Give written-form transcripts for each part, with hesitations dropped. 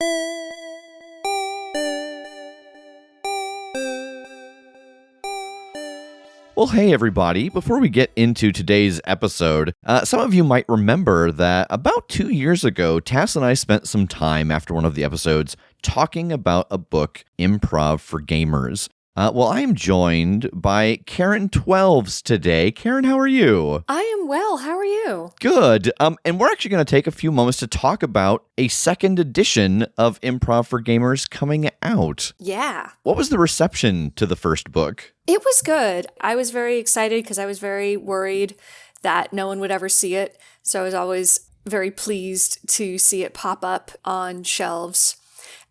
Well, hey everybody, before we get into today's episode, some of you might remember that about 2 years ago, Tass and I spent some time after one of the episodes talking about a book, Improv for Gamers. Well, I am joined by Karen Twelves today. Karen, how are you? I am well. How are you? Good. And we're actually going to take a few moments to talk about a second edition of Improv for Gamers coming out. Yeah. What was the reception to the first book? It was good. I was very excited because I was very worried that no one would ever see it. So I was always very pleased to see it pop up on shelves.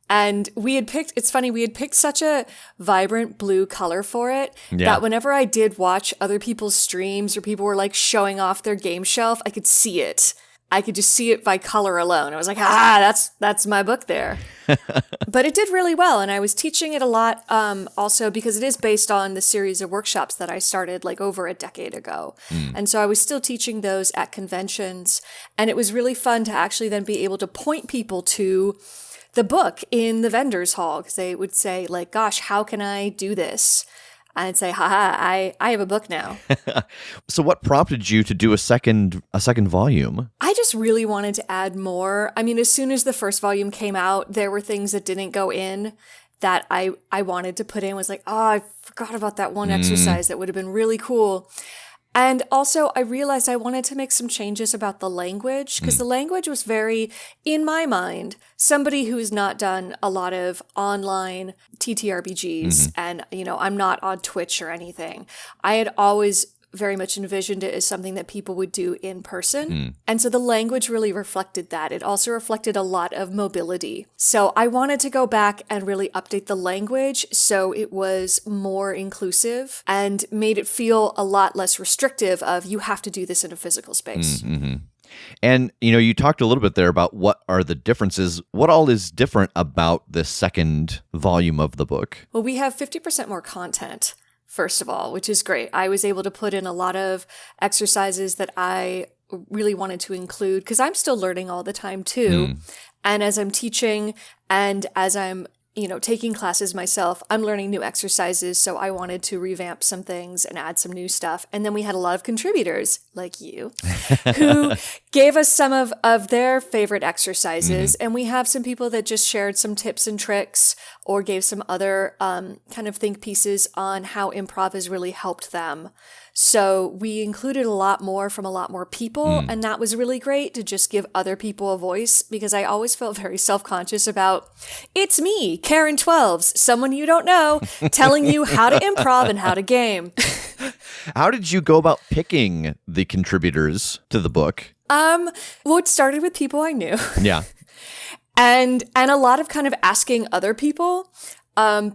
And it's funny, we had picked such a vibrant blue color for it that whenever I did watch other people's streams or people were like showing off their game shelf, I could see it. I could just see it by color alone. I was like, that's my book there. But it did really well. And I was teaching it a lot also because it is based on the series of workshops that I started like over a decade ago. And so I was still teaching those at conventions. And it was really fun to actually then be able to point people to the book in the vendor's hall because they would say like, gosh, how can I do this? I'd say, I have a book now. So what prompted you to do a second volume? I just really wanted to add more. I mean, as soon as the first volume came out, there were things that didn't go in that I wanted to put in. Was like, I forgot about that one exercise that would have been really cool. And also, I realized I wanted to make some changes about the language because the language was very, in my mind, somebody who's not done a lot of online TTRPGs and, I'm not on Twitch or anything. I had always very much envisioned it as something that people would do in person. And so the language really reflected that. It also reflected a lot of mobility. So I wanted to go back and really update the language so it was more inclusive and made it feel a lot less restrictive of you have to do this in a physical space. And, you talked a little bit there about what are the differences. What all is different about the second volume of the book? Well, we have 50% more content. First of all, which is great. I was able to put in a lot of exercises that I really wanted to include because I'm still learning all the time too. And as I'm teaching and as I'm, taking classes myself, I'm learning new exercises. So I wanted to revamp some things and add some new stuff. And then we had a lot of contributors like you who gave us some of their favorite exercises. And we have some people that just shared some tips and tricks or gave some other kind of think pieces on how improv has really helped them. So we included a lot more from a lot more people, and that was really great to just give other people a voice because I always felt very self-conscious about, it's me, Karen Twelves, someone you don't know, telling you how to improv and how to game. How did you go about picking the contributors to the book? Well, it started with people I knew. Yeah. And a lot of kind of asking other people.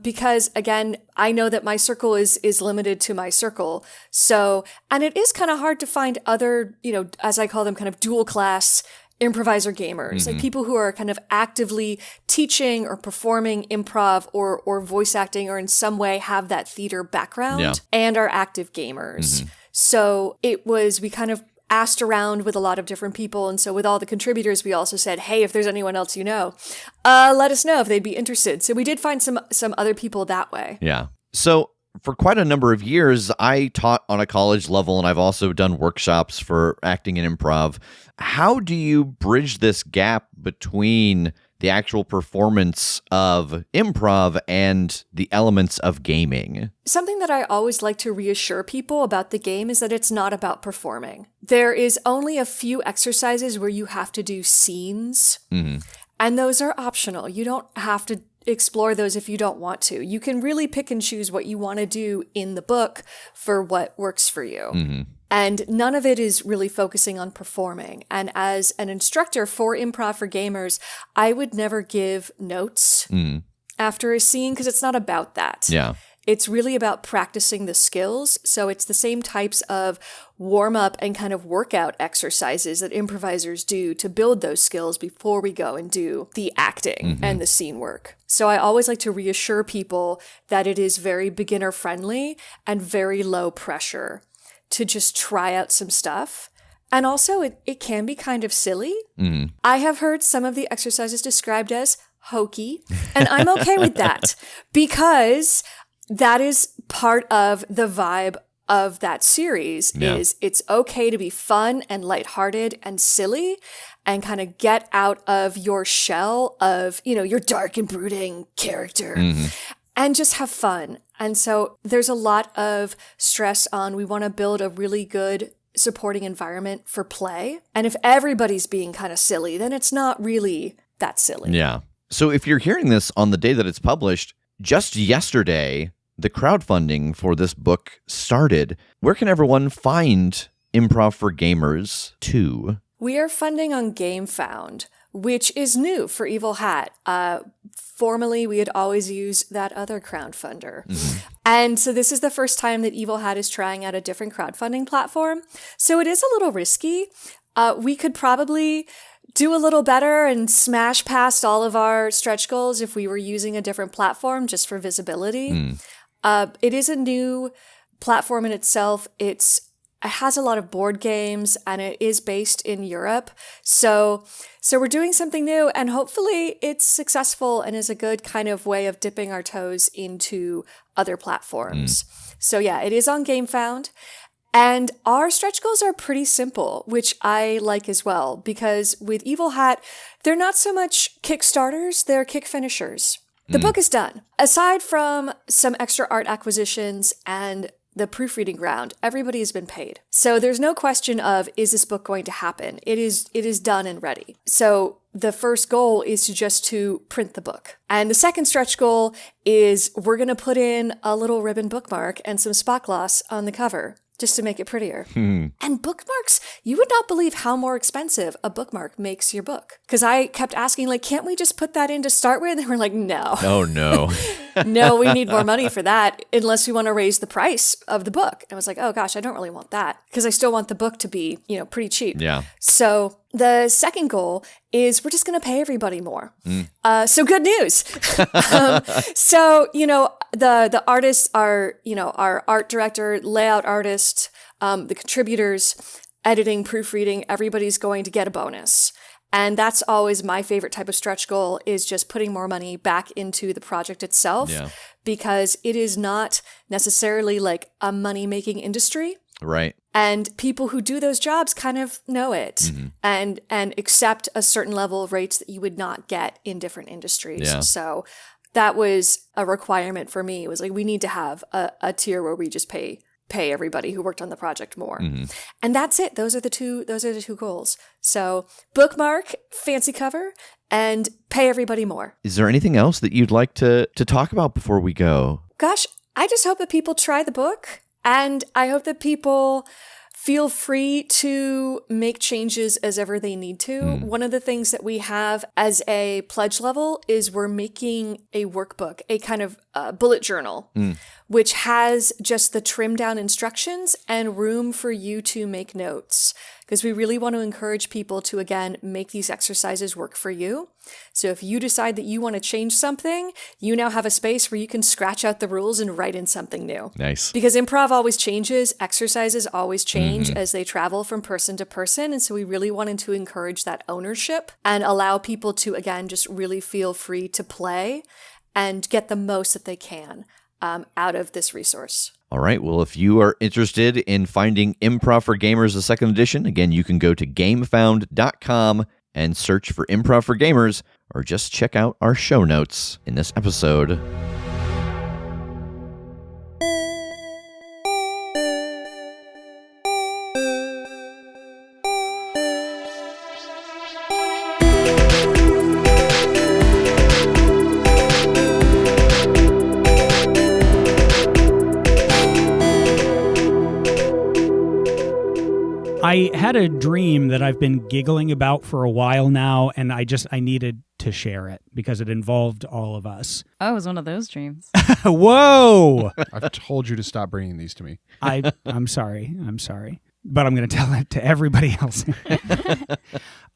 Because again, I know that my circle is limited to my circle. So, and it is kind of hard to find other, as I call them, kind of dual class improviser gamers, like people who are kind of actively teaching or performing improv or voice acting or in some way have that theater background and are active gamers. So we kind of asked around with a lot of different people. And so with all the contributors, we also said, hey, if there's anyone else let us know if they'd be interested. So we did find some other people that way. Yeah. So for quite a number of years, I taught on a college level, and I've also done workshops for acting and improv. How do you bridge this gap between the actual performance of improv and the elements of gaming? Something that I always like to reassure people about the game is that it's not about performing. There is only a few exercises where you have to do scenes, and those are optional. You don't have to explore those if you don't want to. You can really pick and choose what you want to do in the book for what works for you. And none of it is really focusing on performing. And as an instructor for Improv for Gamers, I would never give notes after a scene because it's not about that. Yeah. It's really about practicing the skills. So it's the same types of warm up and kind of workout exercises that improvisers do to build those skills before we go and do the acting and the scene work. So I always like to reassure people that it is very beginner friendly and very low pressure to just try out some stuff. And also it can be kind of silly. I have heard some of the exercises described as hokey, and I'm okay with that because that is part of the vibe of that series is it's okay to be fun and lighthearted and silly and kind of get out of your shell of, your dark and brooding character and just have fun. And so there's a lot of stress on we want to build a really good supporting environment for play. And if everybody's being kind of silly, then it's not really that silly. Yeah. So if you're hearing this on the day that it's published, just yesterday, the crowdfunding for this book started. Where can everyone find Improv for Gamers 2? We are funding on GameFound, which is new for Evil Hat. Formerly, we had always used that other crowdfunder. And so this is the first time that Evil Hat is trying out a different crowdfunding platform. So it is a little risky. We could probably do a little better and smash past all of our stretch goals if we were using a different platform just for visibility. It is a new platform in itself. It has a lot of board games and it is based in Europe. So we're doing something new and hopefully it's successful and is a good kind of way of dipping our toes into other platforms. So yeah, it is on GameFound. And our stretch goals are pretty simple, which I like as well, because with Evil Hat, they're not so much Kickstarters, they're kick finishers. The book is done. Aside from some extra art acquisitions and the proofreading round, everybody has been paid. So there's no question of, is this book going to happen? It is done and ready. So the first goal is to print the book. And the second stretch goal is we're going to put in a little ribbon bookmark and some spot gloss on the cover, just to make it prettier. And bookmarks, you would not believe how more expensive a bookmark makes your book. Because I kept asking, can't we just put that in to start with? And they were like, no. Oh, no. No, we need more money for that unless we want to raise the price of the book. And I was like, oh gosh, I don't really want that because I still want the book to be, pretty cheap. Yeah. So the second goal is we're just going to pay everybody more. So good news. So, the artists are, our art director, layout artist, the contributors, editing, proofreading, everybody's going to get a bonus. And that's always my favorite type of stretch goal is just putting more money back into the project itself because it is not necessarily like a money-making industry. Right. And people who do those jobs kind of know it and accept a certain level of rates that you would not get in different industries. Yeah. So that was a requirement for me. It was like, we need to have a tier where we just pay everybody who worked on the project more. And that's it. Those are the two goals. So bookmark, fancy cover, and pay everybody more. Is there anything else that you'd like to talk about before we go? Gosh, I just hope that people try the book. And I hope that people feel free to make changes as ever they need to. One of the things that we have as a pledge level is we're making a workbook, a kind of bullet journal, which has just the trimmed down instructions and room for you to make notes. Because we really want to encourage people to, again, make these exercises work for you. So if you decide that you want to change something, you now have a space where you can scratch out the rules and write in something new. Nice. Because improv always changes, exercises always change as they travel from person to person. And so we really wanted to encourage that ownership and allow people to, again, just really feel free to play and get the most that they can out of this resource. All right. Well, if you are interested in finding Improv for Gamers, the second edition, again, you can go to gamefound.com and search for Improv for Gamers, or just check out our show notes in this episode. I had a dream that I've been giggling about for a while now, and I needed to share it because it involved all of us. Oh, it was one of those dreams. Whoa! I've told you to stop bringing these to me. I'm sorry. But I'm going to tell it to everybody else.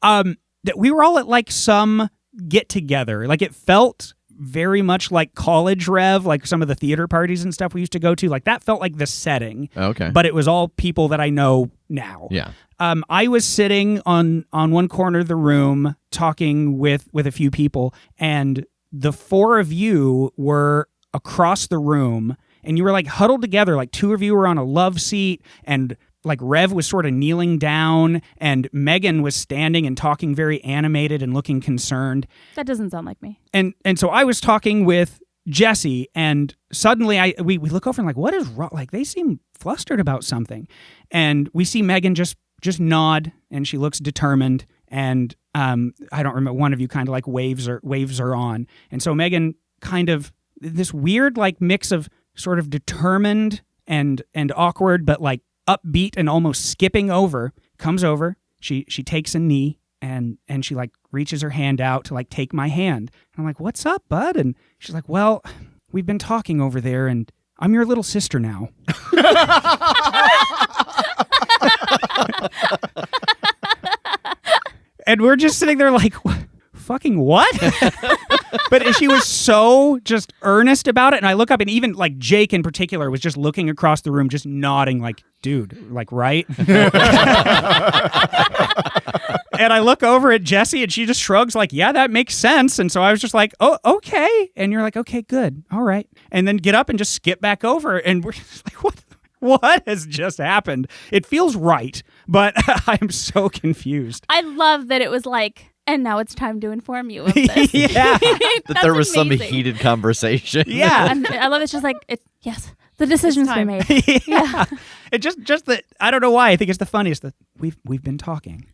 That we were all at like some get together. Like it felt very much like college rev, like some of the theater parties and stuff we used to go to. Like that felt like the setting. Okay. But it was all people that I know now. Yeah. I was sitting on one corner of the room talking with a few people, and the four of you were across the room, and you were like huddled together, like two of you were on a love seat, and like Rev was sort of kneeling down, and Megan was standing and talking very animated and looking concerned. That doesn't sound like me. And so I was talking with Jesse, and suddenly we look over and like, what is wrong? Like, they seem flustered about something. And we see Megan just nod, and she looks determined, and I don't remember, one of you kind of like waves her on. And so Megan kind of, this weird like mix of sort of determined and awkward, but like upbeat and almost skipping over, comes over. She takes a knee, and she like reaches her hand out to like take my hand. And I'm like, what's up, bud? And she's like, well, we've been talking over there, and I'm your little sister now. And we're just sitting there like, fucking what? But she was so just earnest about it. And I look up, and even like Jake in particular was just looking across the room, just nodding like, dude, like, right? And I look over at Jessie, and she just shrugs like, yeah, that makes sense. And so I was just like, oh, okay. And you're like, okay, good. All right. And then get up and just skip back over. And we're just like, what has just happened? It feels right, but I'm so confused. I love that it was like, and now it's time to inform you of this. Yeah. That there was some heated conversation. Yeah. I love it's just like, yes, the decision's been made. Yeah. It just that, I don't know why, I think it's the funniest that we've been talking.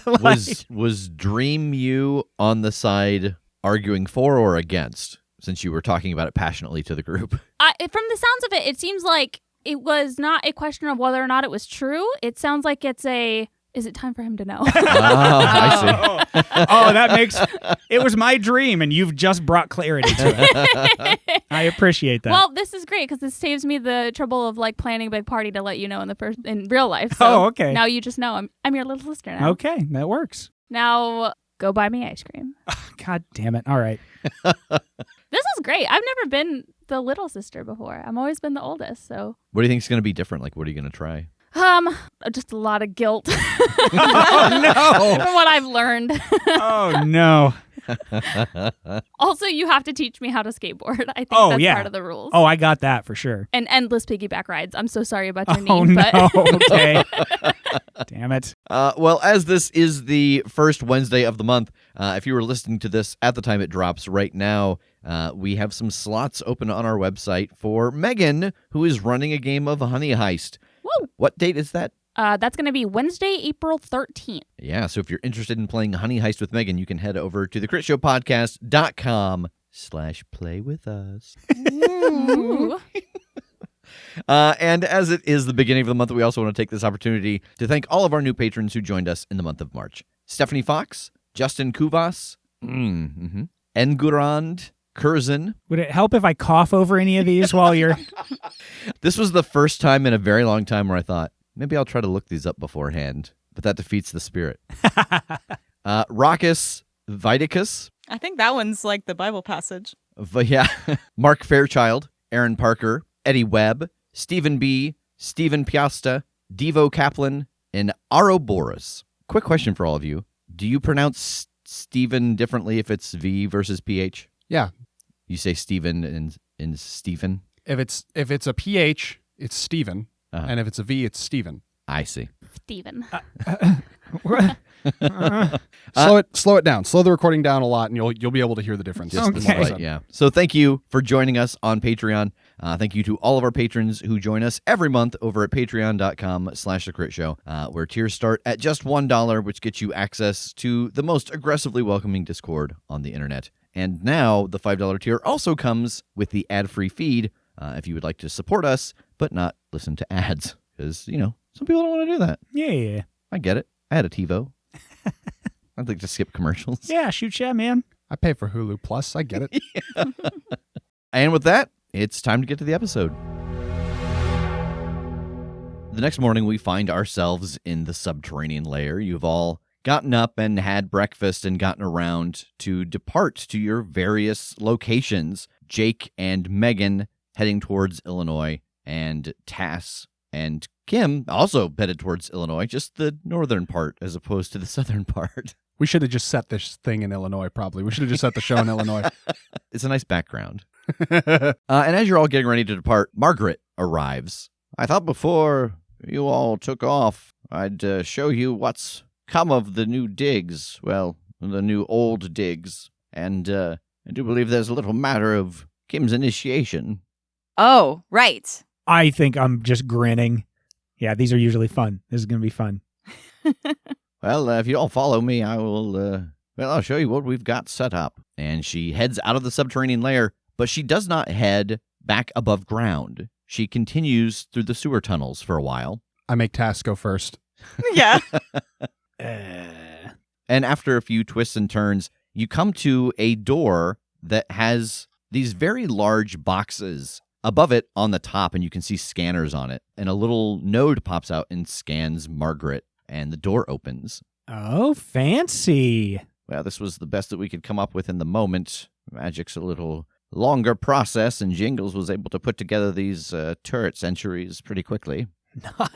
Like, Was Dream you on the side arguing for or against, since you were talking about it passionately to the group? From the sounds of it, it seems like it was not a question of whether or not it was true. It sounds like it's is it time for him to know? Oh, I see. Oh, that makes it was my dream, and you've just brought clarity to it. I appreciate that. Well, this is great because this saves me the trouble of like planning a big party to let you know in real life. So okay. Now you just know I'm your little sister now. Okay, that works. Now go buy me ice cream. God damn it! All right. This is great. I've never been the little sister before. I've always been the oldest. So What do you think is going to be different? Like, what are you going to try? Just a lot of guilt. Oh no! From what I've learned. Oh no! Also, you have to teach me how to skateboard. I think that's part of the rules. Oh, I got that for sure. And endless piggyback rides. I'm so sorry about your Oh knee. no! But Okay. Damn it. Well, as this is the first Wednesday of the month, if you were listening to this at the time it drops right now, we have some slots open on our website for Megan, who is running a game of Honey Heist. Woo! What date is that? That's going to be Wednesday, April 13th. Yeah, so if you're interested in playing Honey Heist with Megan, you can head over to thecritshowpodcast.com/play with us. Ooh. And as it is the beginning of the month, we also want to take this opportunity to thank all of our new patrons who joined us in the month of March. Stephanie Fox, Justin Kuvas, Engurand, Curzon. Would it help if I cough over any of these while you're... This was the first time in a very long time where I thought, maybe I'll try to look these up beforehand, but that defeats the spirit. Raucus Viticus. I think that one's like the Bible passage. Yeah. Mark Fairchild, Aaron Parker, Eddie Webb, Stephen B., Stephen Piasta, Devo Kaplan, and Aroboros. Quick question for all of you. Do you pronounce Stephen differently if it's V versus PH? Yeah. You say Stephen and Stephen? If it's a PH, it's Stephen. Uh-huh. And if it's a V, it's Stephen. I see. Steven. Slow it down. Slow the recording down a lot, and you'll be able to hear the difference. Just the slight, yeah. So thank you for joining us on Patreon. Thank you to all of our patrons who join us every month over at patreon.com/theCritShow, where tiers start at just $1, which gets you access to the most aggressively welcoming Discord on the internet. And now the $5 tier also comes with the ad-free feed if you would like to support us, but not listen to ads. Because, some people don't want to do that. Yeah. I get it. I had a TiVo. I'd like to skip commercials. Yeah, shoot ya, man. I pay for Hulu Plus. I get it. Yeah. And with that, it's time to get to the episode. The next morning, we find ourselves in the subterranean lair. You've all gotten up and had breakfast and gotten around to depart to your various locations. Jake and Megan heading towards Illinois, and Tass and Kim also headed towards Illinois, just the northern part as opposed to the southern part. We should have just set this thing in Illinois, probably. We should have just set the show in Illinois. It's a nice background. And as you're all getting ready to depart, Margaret arrives. I thought before you all took off, I'd show you what's come of the new digs. Well, the new old digs. And I do believe there's a little matter of Kim's initiation. Oh, right. I think I'm just grinning. Yeah, these are usually fun. This is going to be fun. Well, if you all follow me, I will, I'll show you what we've got set up. And she heads out of the subterranean lair, but she does not head back above ground. She continues through the sewer tunnels for a while. I make Tass go first. Yeah. And after a few twists and turns, you come to a door that has these very large boxes above it on the top, and you can see scanners on it. And a little node pops out and scans Margaret, and the door opens. Oh, fancy. Well, this was the best that we could come up with in the moment. Magic's a little longer process, and Jingles was able to put together these turret centuries pretty quickly.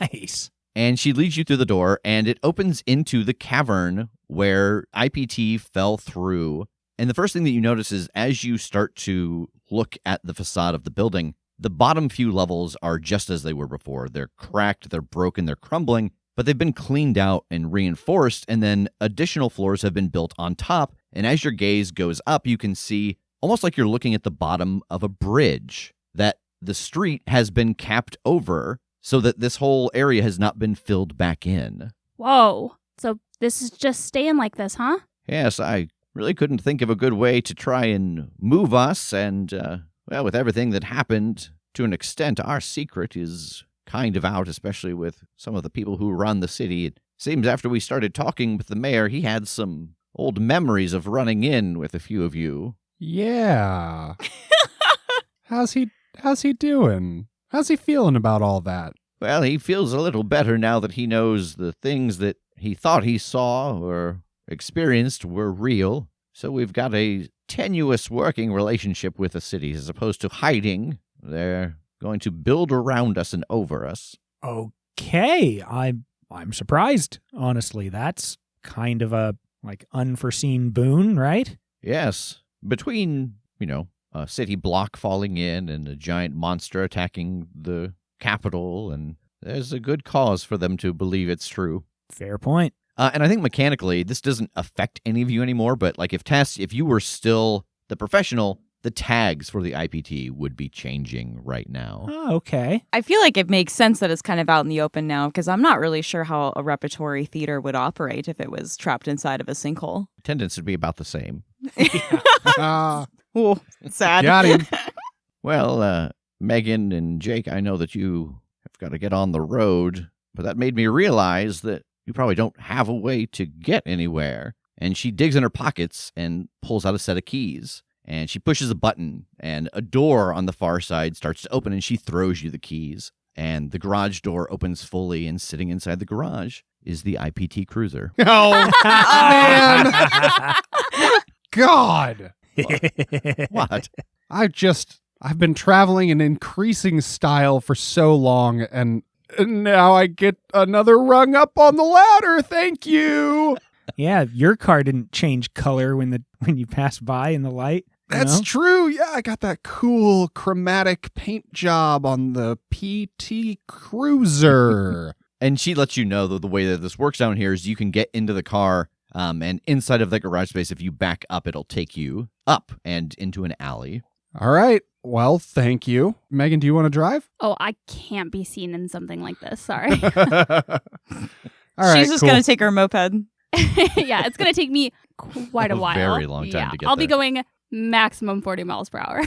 Nice. And she leads you through the door, and it opens into the cavern where IPT fell through. And the first thing that you notice is as you start to look at the facade of the building, the bottom few levels are just as they were before. They're cracked, they're broken, they're crumbling, but they've been cleaned out and reinforced, and then additional floors have been built on top. And as your gaze goes up, you can see, almost like you're looking at the bottom of a bridge, that the street has been capped over so that this whole area has not been filled back in. Whoa. So this is just staying like this, huh? Yes, I really couldn't think of a good way to try and move us, and, with everything that happened, to an extent, our secret is kind of out, especially with some of the people who run the city. It seems after we started talking with the mayor, he had some old memories of running in with a few of you. Yeah. How's he doing? How's he feeling about all that? Well, he feels a little better now that he knows the things that he thought he saw or experienced were real. So we've got a tenuous working relationship with the city. As opposed to hiding, they're going to build around us and over us. Okay. I'm surprised, honestly. That's kind of a unforeseen boon, right? Yes. Between, a city block falling in and a giant monster attacking the capital, and there's a good cause for them to believe it's true. Fair point. And I think mechanically, this doesn't affect any of you anymore, but if you were still the professional, the tags for the IPT would be changing right now. Oh, okay. I feel like it makes sense that it's kind of out in the open now, because I'm not really sure how a repertory theater would operate if it was trapped inside of a sinkhole. Attendance would be about the same. Ooh, sad. Got him. Well, Megan and Jake, I know that you have got to get on the road, but that made me realize that you probably don't have a way to get anywhere. And she digs in her pockets and pulls out a set of keys. And she pushes a button, and a door on the far side starts to open, and she throws you the keys. And the garage door opens fully, and sitting inside the garage is the IPT cruiser. Oh, man. God. What? I've been traveling in increasing style for so long, and now I get another rung up on the ladder. Thank you. Yeah, your car didn't change color when you passed by in the light. That's true. Yeah, I got that cool chromatic paint job on the PT Cruiser. And she lets you know that the way that this works down here is you can get into the car, and inside of the garage space, if you back up, it'll take you up and into an alley. All right. Well, thank you. Megan, do you want to drive? Oh, I can't be seen in something like this. Sorry. All right, She's just cool. going to take her moped. Yeah, it's going to take me quite a while. Very long time to get I'll be there. going maximum 40 miles per hour.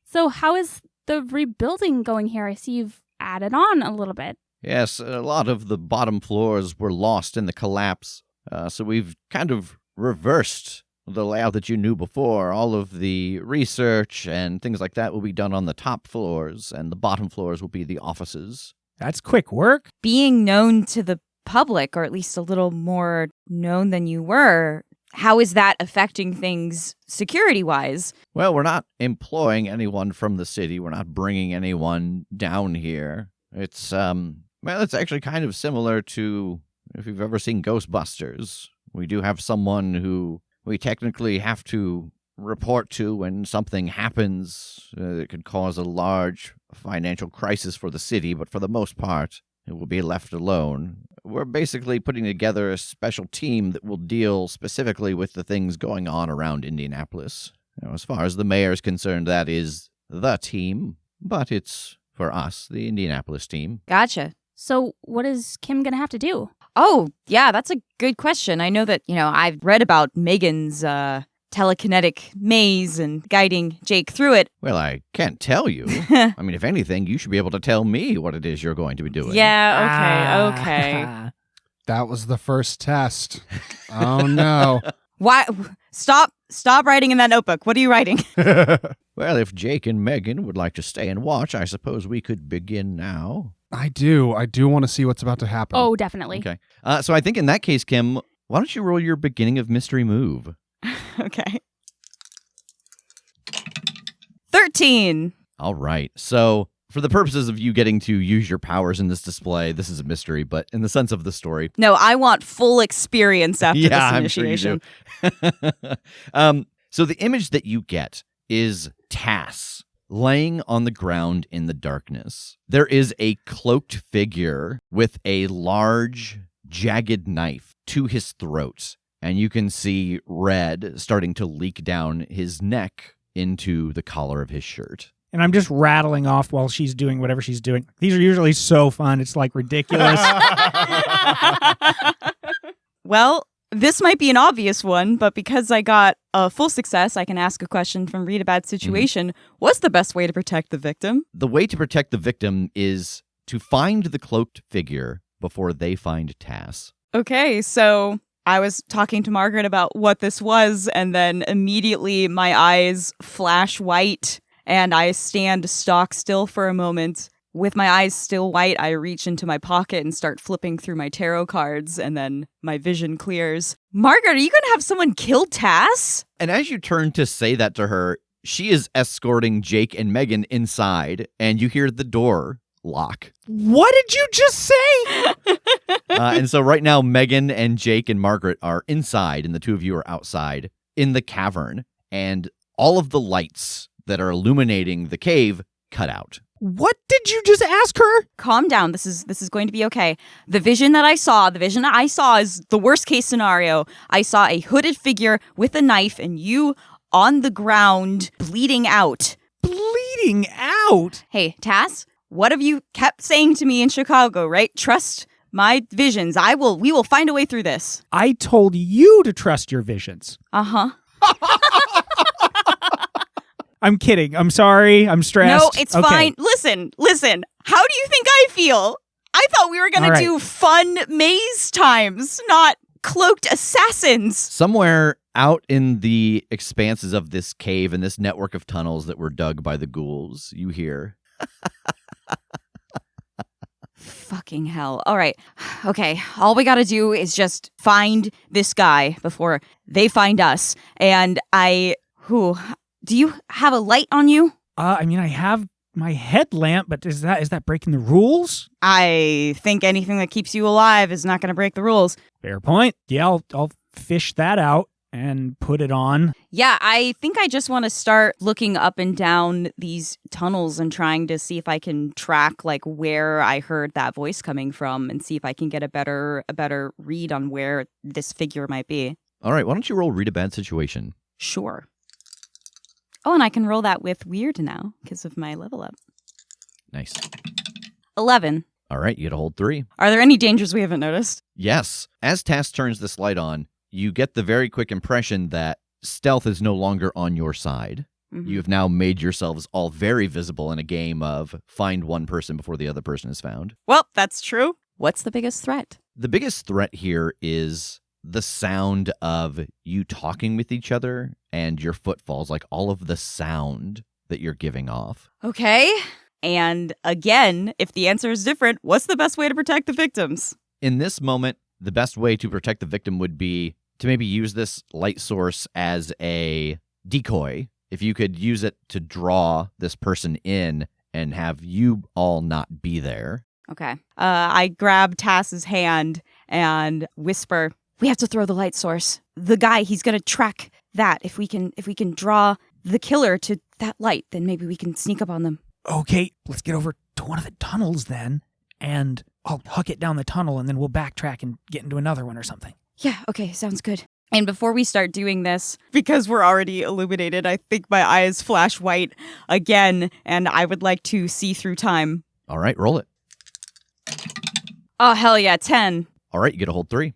So how is the rebuilding going here? I see you've added on a little bit. Yes, a lot of the bottom floors were lost in the collapse, so we've kind of reversed the layout that you knew before. All of the research and things like that will be done on the top floors, and the bottom floors will be the offices. That's quick work. Being known to the public, or at least a little more known than you were, how is that affecting things security-wise? Well, we're not employing anyone from the city. We're not bringing anyone down here. It's, well, it's actually kind of similar to if you've ever seen Ghostbusters. We do have someone who we technically have to report to when something happens that could cause a large financial crisis for the city, but for the most part, it will be left alone. We're basically putting together a special team that will deal specifically with the things going on around Indianapolis. As far as the mayor is concerned, that is the team, but it's, for us, the Indianapolis team. Gotcha. So what is Kim going to have to do? Oh, yeah, that's a good question. I know that, I've read about Megan's telekinetic maze and guiding Jake through it. Well, I can't tell you. I mean, if anything, you should be able to tell me what it is you're going to be doing. Yeah, okay. That was the first test. Oh, no. Why? Stop writing in that notebook. What are you writing? Well, if Jake and Megan would like to stay and watch, I suppose we could begin now. I do want to see what's about to happen. Oh, definitely. Okay. So I think in that case, Kim, why don't you roll your beginning of mystery move? Okay. 13. All right. So for the purposes of you getting to use your powers in this display, this is a mystery, but in the sense of the story. No, I want full experience after this I'm initiation. sure you do. So the image that you get is Tass laying on the ground in the darkness. There is a cloaked figure with a large, jagged knife to his throat, and you can see red starting to leak down his neck into the collar of his shirt. And I'm just rattling off while she's doing whatever she's doing. These are usually so fun. It's like ridiculous. Well, this might be an obvious one, but because I got a full success, I can ask a question from Read a Bad Situation. What's the best way to protect the victim? The way to protect the victim is to find the cloaked figure before they find Tass. Okay, so I was talking to Margaret about what this was, and then immediately my eyes flash white, and I stand stock still for a moment. With my eyes still white, I reach into my pocket and start flipping through my tarot cards, and then my vision clears. Margaret, are you going to have someone kill Tass? And as you turn to say that to her, she is escorting Jake and Megan inside, and you hear the door lock. What did you just say? And so right now, Megan and Jake and Margaret are inside, and the two of you are outside in the cavern, and all of the lights that are illuminating the cave cut out. What did you just ask her? Calm down. This is going to be okay. The vision I saw is the worst case scenario. I saw a hooded figure with a knife and you on the ground bleeding out. Bleeding out? Hey, Tass, what have you kept saying to me in Chicago, right? Trust my visions. We will find a way through this. I told you to trust your visions. Uh-huh. I'm kidding. I'm sorry. I'm stressed. No, it's fine. Listen. How do you think I feel? I thought we were going to do fun maze times, not cloaked assassins. Somewhere out in the expanses of this cave and this network of tunnels that were dug by the ghouls, you hear. Fucking hell. All right. Okay. All we got to do is just find this guy before they find us. And do you have a light on you? I mean, I have my headlamp, but is that breaking the rules? I think anything that keeps you alive is not going to break the rules. Fair point. Yeah, I'll fish that out and put it on. Yeah, I think I just want to start looking up and down these tunnels and trying to see if I can track like where I heard that voice coming from and see if I can get a better read on where this figure might be. All right, why don't you roll Read a Bad Situation? Sure. Oh, and I can roll that with Weird now because of my level up. Nice. 11. All right, you get a hold 3. Are there any dangers we haven't noticed? Yes. As Tass turns this light on, you get the very quick impression that stealth is no longer on your side. Mm-hmm. You have now made yourselves all very visible in a game of find one person before the other person is found. Well, that's true. What's the biggest threat? The biggest threat here is the sound of you talking with each other and your footfalls, like all of the sound that you're giving off. Okay. And again, if the answer is different, what's the best way to protect the victims? In this moment, the best way to protect the victim would be to maybe use this light source as a decoy. If you could use it to draw this person in and have you all not be there. Okay. I grab Tass's hand and whisper, "We have to throw the light source. The guy, he's going to track that. If we can draw the killer to that light, then maybe we can sneak up on them." Okay, let's get over to one of the tunnels then, and I'll huck it down the tunnel, and then we'll backtrack and get into another one or something. Yeah, okay, sounds good. And before we start doing this, because we're already illuminated, I think my eyes flash white again, and I would like to see through time. All right, roll it. Oh, hell yeah, 10. All right, you get a hold 3.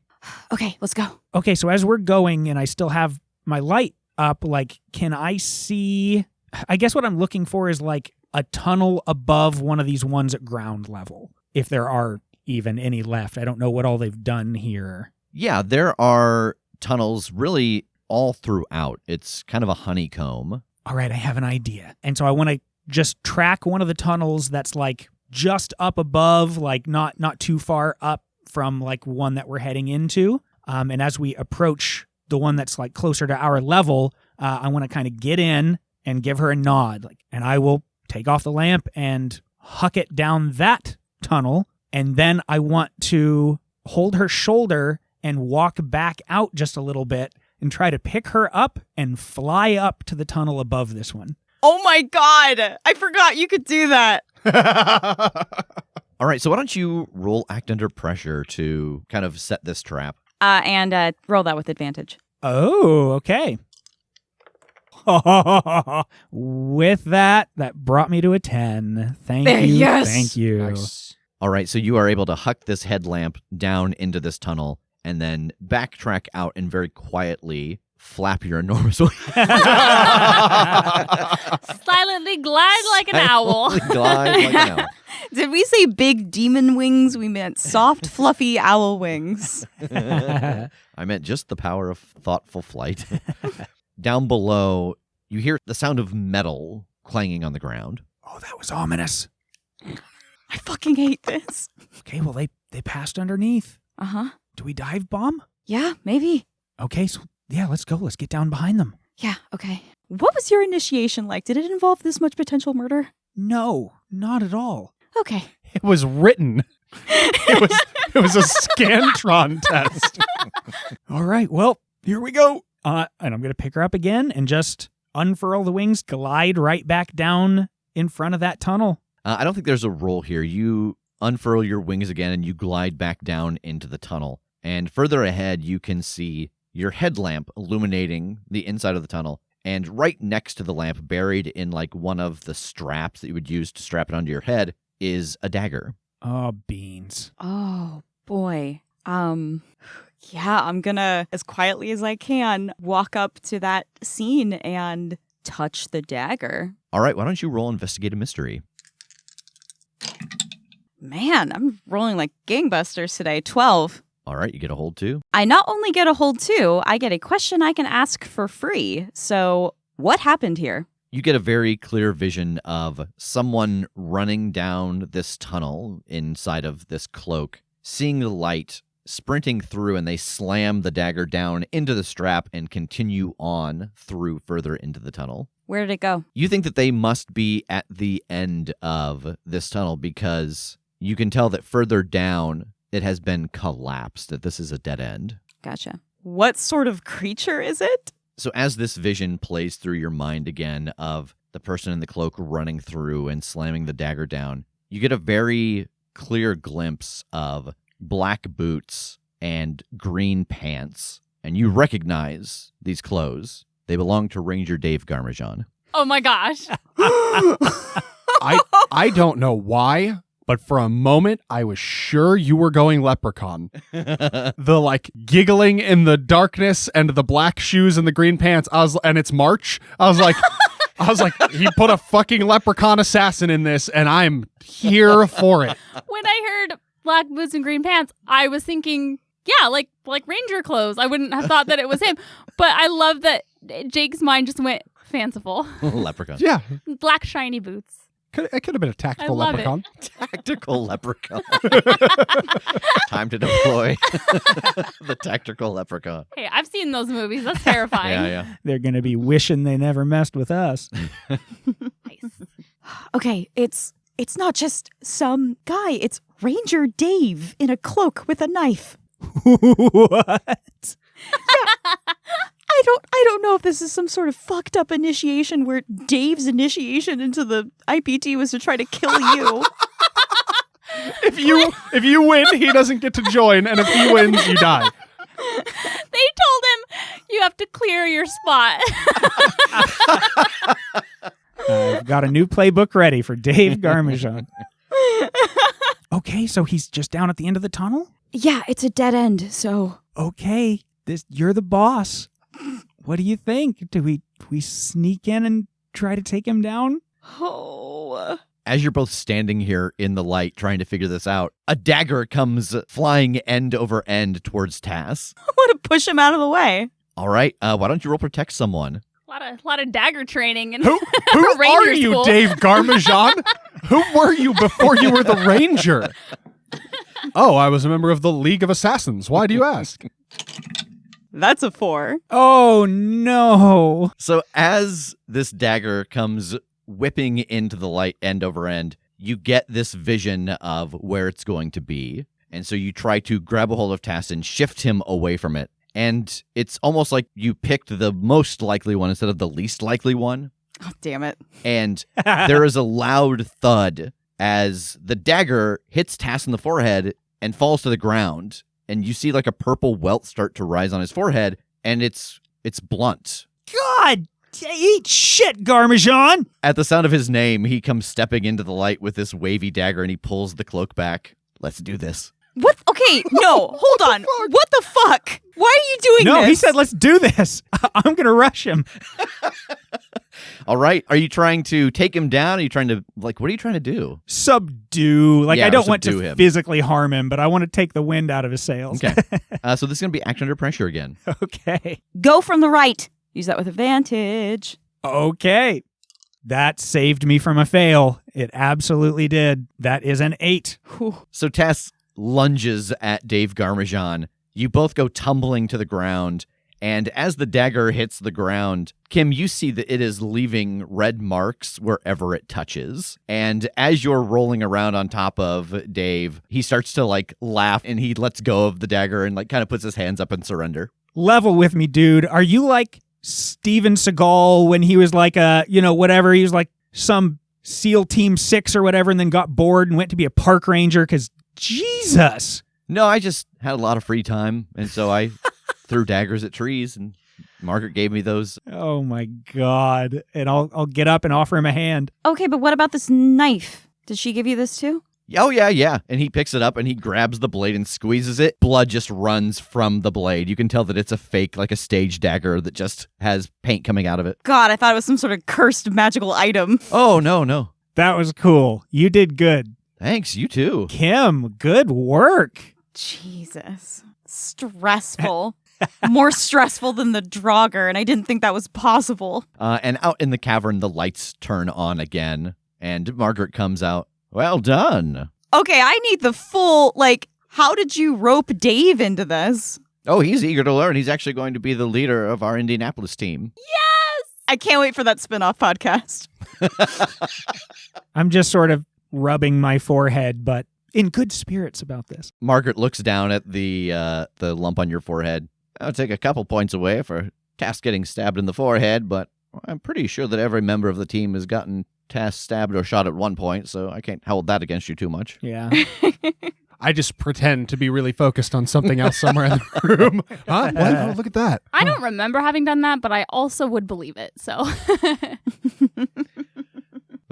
Okay, let's go. Okay, so as we're going, and I still have my light up, like, can I see... I guess what I'm looking for is, like, a tunnel above one of these ones at ground level, if there are even any left. I don't know what all they've done here. Yeah, there are tunnels really all throughout. It's kind of a honeycomb. All right, I have an idea. And so I want to just track one of the tunnels that's like just up above, like not too far up from like one that we're heading into. And as we approach the one that's like closer to our level, I want to kind of get in and give her a nod. And I will take off the lamp and huck it down that tunnel. And then I want to hold her shoulder and walk back out just a little bit and try to pick her up and fly up to the tunnel above this one. Oh my god! I forgot you could do that. All right, so why don't you roll Act Under Pressure to kind of set this trap? And roll that with advantage. Oh, okay. With that brought me to a 10. Thank you. Yes. Thank you. Nice. All right, so you are able to huck this headlamp down into this tunnel and then backtrack out and very quietly flap your enormous wings. Silently glide like an owl. Glide like an owl. Did we say big demon wings? We meant soft, fluffy owl wings. I meant just the power of thoughtful flight. Down below, you hear the sound of metal clanging on the ground. Oh, that was ominous. I fucking hate this. Okay, well, they passed underneath. Uh-huh. Do we dive bomb? Yeah, maybe. Okay, so yeah, let's go. Let's get down behind them. Yeah, okay. What was your initiation like? Did it involve this much potential murder? No, not at all. Okay. It was written. It was a Scantron test. All right, well, here we go. And I'm going to pick her up again and just unfurl the wings, glide right back down in front of that tunnel. I don't think there's a roll here. You unfurl your wings again and you glide back down into the tunnel. And further ahead, you can see your headlamp illuminating the inside of the tunnel. And right next to the lamp, buried in like one of the straps that you would use to strap it onto your head, is a dagger. Oh, beans. Oh, boy. Yeah, I'm gonna, as quietly as I can, walk up to that scene and touch the dagger. All right, why don't you roll Investigate a Mystery? Man, I'm rolling like gangbusters today. 12. All right, you get a hold 2. I not only get a hold 2, I get a question I can ask for free. So, what happened here? You get a very clear vision of someone running down this tunnel inside of this cloak, seeing the light, sprinting through, and they slam the dagger down into the strap and continue on through further into the tunnel. Where did it go? You think that they must be at the end of this tunnel because you can tell that further down it has been collapsed, that this is a dead end. Gotcha. What sort of creature is it? So as this vision plays through your mind again of the person in the cloak running through and slamming the dagger down, you get a very clear glimpse of black boots and green pants, and you recognize these clothes. They belong to Ranger Dave Garmajon. Oh my gosh. I don't know why, but for a moment I was sure you were going leprechaun. The like giggling in the darkness and the black shoes and the green pants. And it's March. I was like, he put a fucking leprechaun assassin in this, and I'm here for it. When I heard black boots and green pants, I was thinking, yeah, like ranger clothes. I wouldn't have thought that it was him. But I love that Jake's mind just went fanciful. Leprechaun. Yeah, Black shiny boots. it could have been a tactical I love leprechaun. Tactical leprechaun. Time to deploy the tactical leprechaun. Hey, I've seen those movies. That's terrifying. Yeah. They're going to be wishing they never messed with us. Nice. Okay, it's not just some guy. It's Ranger Dave in a cloak with a knife. What? I don't know if this is some sort of fucked up initiation where Dave's initiation into the IPT was to try to kill you. If you win, he doesn't get to join, and if he wins, you die. They told him you have to clear your spot. I've got a new playbook ready for Dave Garmajon. Okay, so he's just down at the end of the tunnel? Yeah, it's a dead end, so... Okay, you're the boss. What do you think? Do we sneak in and try to take him down? Oh... As you're both standing here in the light trying to figure this out, a dagger comes flying end over end towards Tass. I want to push him out of the way. All right, why don't you roll protect someone? A lot of dagger training. And Who Ranger are you, school. Dave Garmajon? Who were you before you were the Ranger? Oh, I was a member of the League of Assassins. Why do you ask? That's a 4. Oh, no. So as this dagger comes whipping into the light end over end, you get this vision of where it's going to be. And so you try to grab a hold of Tass and shift him away from it. And it's almost like you picked the most likely one instead of the least likely one. Oh, damn it. And there is a loud thud as the dagger hits Tass in the forehead and falls to the ground. And you see like a purple welt start to rise on his forehead, and it's blunt. God, eat shit, Garmajon. At the sound of his name, he comes stepping into the light with this wavy dagger, and he pulls the cloak back. Let's do this. What? Okay, no, hold on. What the fuck? Why are you doing this? No, he said, let's do this. I'm going to rush him. All right. Are you trying to take him down? Are you trying to, what are you trying to do? Subdue. Yeah, I don't want subdue to him. physically harm him, but I want to take the wind out of his sails. Okay. So this is going to be action under pressure again. Okay. Go from the right. Use that with advantage. Okay. That saved me from a fail. It absolutely did. That is an 8. Whew. So Tass lunges at Dave Garmajon. You both go tumbling to the ground. And as the dagger hits the ground, Kim, you see that it is leaving red marks wherever it touches. And as you're rolling around on top of Dave, he starts to laugh, and he lets go of the dagger and kind of puts his hands up in surrender. Level with me, dude. Are you like Steven Seagal when he was like whatever? He was like some SEAL Team 6 or whatever, and then got bored and went to be a park ranger because Jesus. No, I just had a lot of free time, and so I threw daggers at trees, and Margaret gave me those. Oh my God. And I'll get up and offer him a hand. Okay, but what about this knife? Did she give you this too? Oh, yeah. And he picks it up, and he grabs the blade and squeezes it. Blood just runs from the blade. You can tell that it's a fake, like a stage dagger that just has paint coming out of it. God, I thought it was some sort of cursed magical item. Oh, no. That was cool. You did good. Thanks, you too. Kim, good work. Jesus. Stressful. More stressful than the Draugr, and I didn't think that was possible. And out in the cavern, the lights turn on again, and Margaret comes out. Well done. Okay, I need the full, how did you rope Dave into this? Oh, he's eager to learn. He's actually going to be the leader of our Indianapolis team. Yes! I can't wait for that spin-off podcast. I'm just sort of rubbing my forehead, but in good spirits about this. Margaret looks down at the lump on your forehead. I'll take a couple points away for Tass getting stabbed in the forehead, but I'm pretty sure that every member of the team has gotten Tass stabbed or shot at one point, so I can't hold that against you too much. Yeah. I just pretend to be really focused on something else somewhere in the room. Huh? What? Oh, look at that. I don't remember having done that, but I also would believe it, so.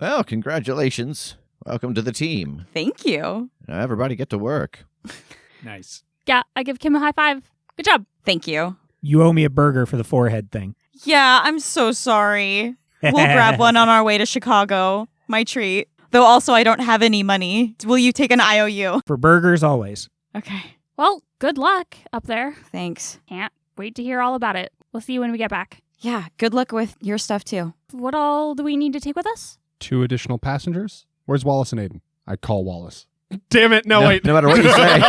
Well, congratulations. Welcome to the team. Thank you. Now everybody get to work. Nice. Yeah, I give Kim a high five. Good job. Thank you. You owe me a burger for the forehead thing. Yeah, I'm so sorry. We'll grab one on our way to Chicago. My treat. Though also I don't have any money. Will you take an IOU? For burgers, always. Okay. Well, good luck up there. Thanks. Can't wait to hear all about it. We'll see you when we get back. Yeah, good luck with your stuff too. What all do we need to take with us? 2 additional passengers? Where's Wallace and Aiden? I call Wallace. Damn it. No, wait. No matter what you say.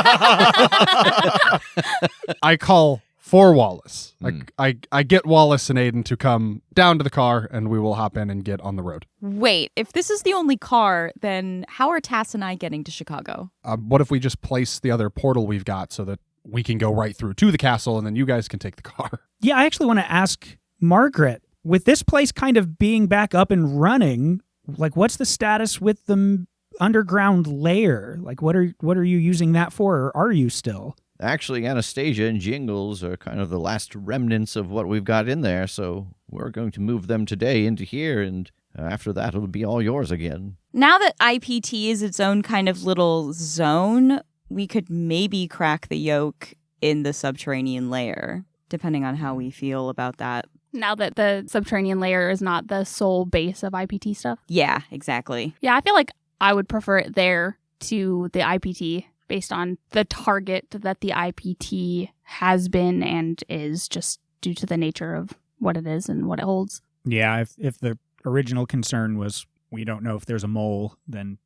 I call for Wallace. I get Wallace and Aiden to come down to the car, and we will hop in and get on the road. Wait, if this is the only car, then how are Tass and I getting to Chicago? What if we just place the other portal we've got so that we can go right through to the castle, and then you guys can take the car? Yeah, I actually want to ask Margaret, with this place kind of being back up and running, like what's the status with the underground lair? Like what are you using that for, or are you still? Actually, Anastasia and Jingles are kind of the last remnants of what we've got in there, so we're going to move them today into here, and after that, it'll be all yours again. Now that IPT is its own kind of little zone, we could maybe crack the yoke in the subterranean layer, depending on how we feel about that. Now that the subterranean layer is not the sole base of IPT stuff. Yeah, exactly. Yeah, I feel like I would prefer it there to the IPT based on the target that the IPT has been and is, just due to the nature of what it is and what it holds. Yeah, if the original concern was we don't know if there's a mole, then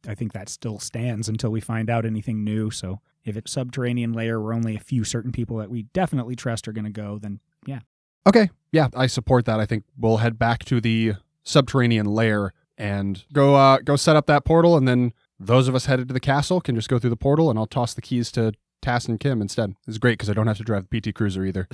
I think that still stands until we find out anything new. So if it's subterranean layer where only a few certain people that we definitely trust are going to go, then yeah. Okay, yeah, I support that. I think we'll head back to the subterranean lair and go set up that portal, and then those of us headed to the castle can just go through the portal, and I'll toss the keys to Tass and Kim instead. It's great because I don't have to drive the PT Cruiser either.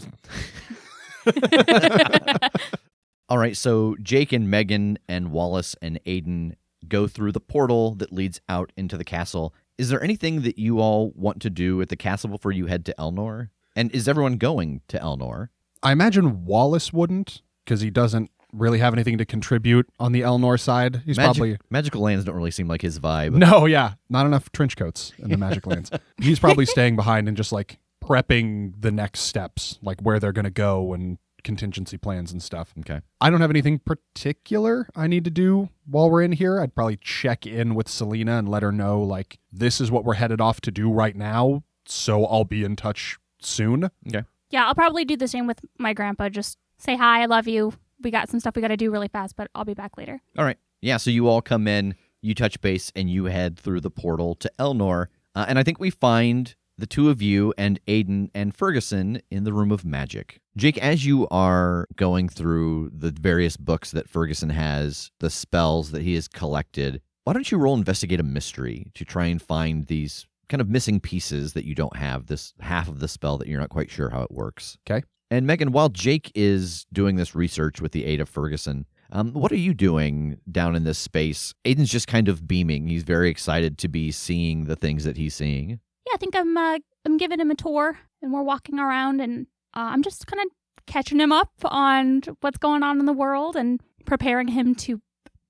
All right, so Jake and Megan and Wallace and Aiden go through the portal that leads out into the castle. Is there anything that you all want to do at the castle before you head to Elnor? And is everyone going to Elnor? I imagine Wallace wouldn't, because he doesn't really have anything to contribute on the Elnor side. He's probably... Magical lands don't really seem like his vibe. No, yeah. Not enough trench coats in the Magic Lands. He's probably staying behind and just like prepping the next steps, like where they're going to go and contingency plans and stuff. Okay. I don't have anything particular I need to do while we're in here. I'd probably check in with Selena and let her know, like, this is what we're headed off to do right now, so I'll be in touch soon. Okay. Yeah, I'll probably do the same with my grandpa. Just say hi, I love you. We got some stuff we got to do really fast, but I'll be back later. All right. Yeah, so you all come in, you touch base, and you head through the portal to Elnor. And I think we find the two of you and Aiden and Ferguson in the Room of Magic. Jake, as you are going through the various books that Ferguson has, the spells that he has collected, why don't you roll Investigate a Mystery to try and find these kind of missing pieces that you don't have, this half of the spell that you're not quite sure how it works. Okay. And Megan, while Jake is doing this research with the aid of Ferguson, what are you doing down in this space? Aiden's just kind of beaming. He's very excited to be seeing the things that he's seeing. Yeah, I think I'm giving him a tour, and we're walking around, and I'm just kind of catching him up on what's going on in the world and preparing him to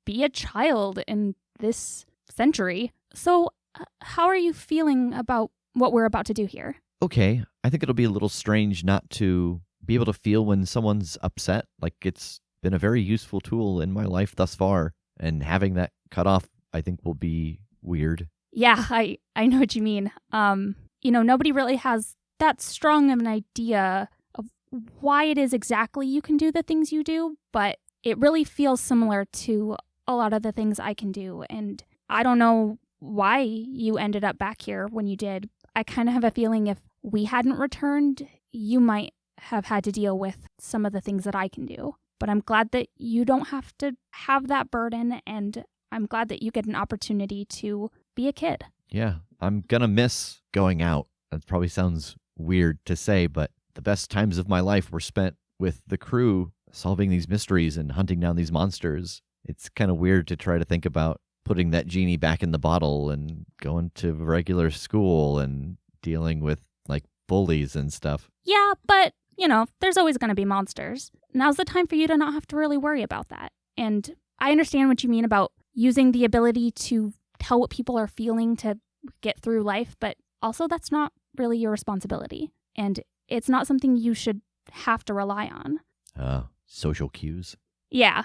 be a child in this century. So how are you feeling about what we're about to do here? Okay, I think it'll be a little strange not to be able to feel when someone's upset. Like, it's been a very useful tool in my life thus far, and having that cut off, I think, will be weird. Yeah, I know what you mean. Nobody really has that strong of an idea of why it is exactly you can do the things you do, but it really feels similar to a lot of the things I can do, and I don't know why you ended up back here when you did. I kind of have a feeling if we hadn't returned, you might have had to deal with some of the things that I can do. But I'm glad that you don't have to have that burden, and I'm glad that you get an opportunity to be a kid. Yeah, I'm gonna miss going out. That probably sounds weird to say, but the best times of my life were spent with the crew solving these mysteries and hunting down these monsters. It's kind of weird to try to think about putting that genie back in the bottle and going to regular school and dealing with, like, bullies and stuff. Yeah, but, there's always going to be monsters. Now's the time for you to not have to really worry about that. And I understand what you mean about using the ability to tell what people are feeling to get through life, but also that's not really your responsibility. And it's not something you should have to rely on. Social cues. Yeah.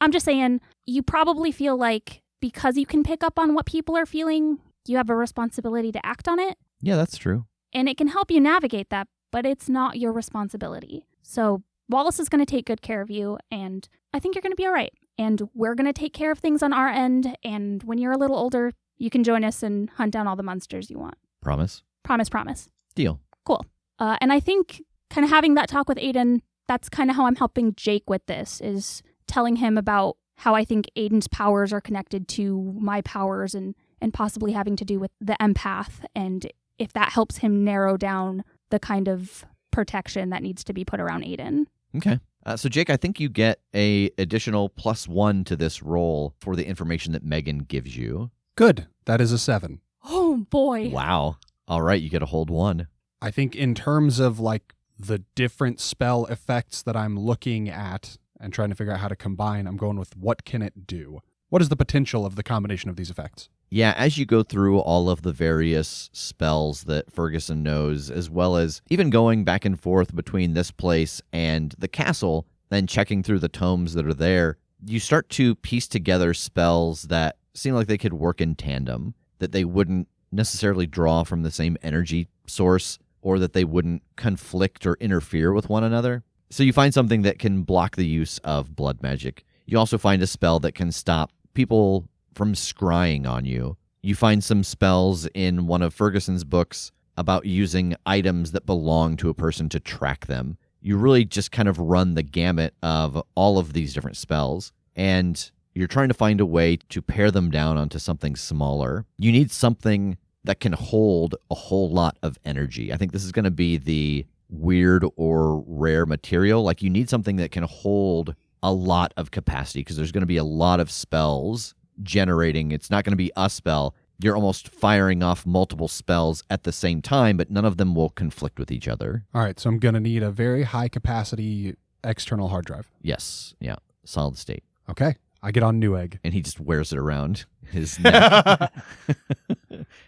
I'm just saying, you probably feel like because you can pick up on what people are feeling, you have a responsibility to act on it. Yeah, that's true. And it can help you navigate that, but it's not your responsibility. So Wallace is going to take good care of you, and I think you're going to be all right. And we're going to take care of things on our end, and when you're a little older, you can join us and hunt down all the monsters you want. Promise? Promise. Deal. Cool. And I think kind of having that talk with Aiden, that's kind of how I'm helping Jake with this, is telling him about how I think Aiden's powers are connected to my powers and possibly having to do with the empath, and if that helps him narrow down the kind of protection that needs to be put around Aiden. Okay. So, Jake, I think you get a additional +1 to this roll for the information that Megan gives you. Good. That is a 7. Oh, boy. Wow. All right, you get a hold 1. I think in terms of like the different spell effects that I'm looking at and trying to figure out how to combine, I'm going with what can it do? What is the potential of the combination of these effects? Yeah, as you go through all of the various spells that Ferguson knows, as well as even going back and forth between this place and the castle, then checking through the tomes that are there, you start to piece together spells that seem like they could work in tandem, that they wouldn't necessarily draw from the same energy source, or that they wouldn't conflict or interfere with one another. So you find something that can block the use of blood magic. You also find a spell that can stop people from scrying on you. You find some spells in one of Ferguson's books about using items that belong to a person to track them. You really just kind of run the gamut of all of these different spells, and you're trying to find a way to pare them down onto something smaller. You need something that can hold a whole lot of energy. I think this is going to be the weird or rare material. Like, you need something that can hold a lot of capacity, because there's going to be a lot of spells generating. It's not going to be a spell. You're almost firing off multiple spells at the same time, but none of them will conflict with each other. All right, so I'm going to need a very high capacity external hard drive. Yes. Yeah. Solid state. Okay. I get on Newegg. And he just wears it around his neck.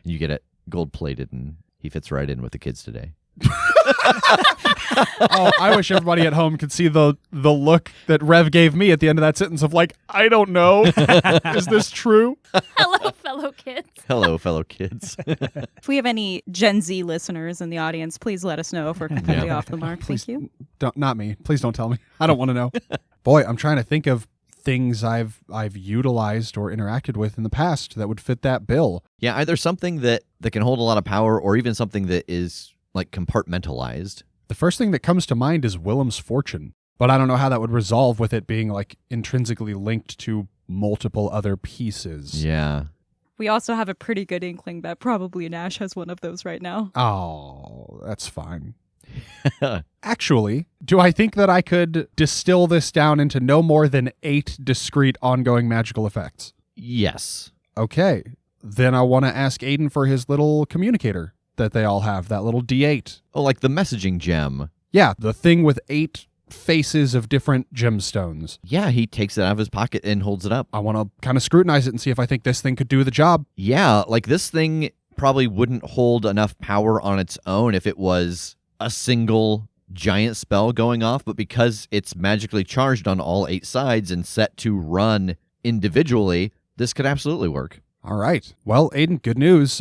You get it gold plated, and he fits right in with the kids today. Oh, I wish everybody at home could see the look that Rev gave me at the end of that sentence of like, I don't know. Is this true? Hello, fellow kids. Hello, fellow kids. If we have any Gen Z listeners in the audience, please let us know if we're completely off the mark. Please, Thank you. Don't, not me. Please don't tell me. I don't want to know. Boy, I'm trying to think of things I've utilized or interacted with in the past that would fit that bill. Yeah, either something that can hold a lot of power, or even something that is like compartmentalized. The first thing that comes to mind is Willem's fortune, but I don't know how that would resolve with it being like intrinsically linked to multiple other pieces. Yeah. We also have a pretty good inkling that probably Nash has one of those right now. Oh, that's fine. Actually, do I think that I could distill this down into no more than 8 discrete ongoing magical effects? Yes. Okay. Then I want to ask Aiden for his little communicator that they all have, that little D8. Oh, like the messaging gem. Yeah, the thing with 8 faces of different gemstones. Yeah, he takes it out of his pocket and holds it up. I want to kind of scrutinize it and see if I think this thing could do the job. Yeah, like this thing probably wouldn't hold enough power on its own if it was a single giant spell going off, but because it's magically charged on all 8 sides and set to run individually, this could absolutely work. All right. Well, Aiden, good news.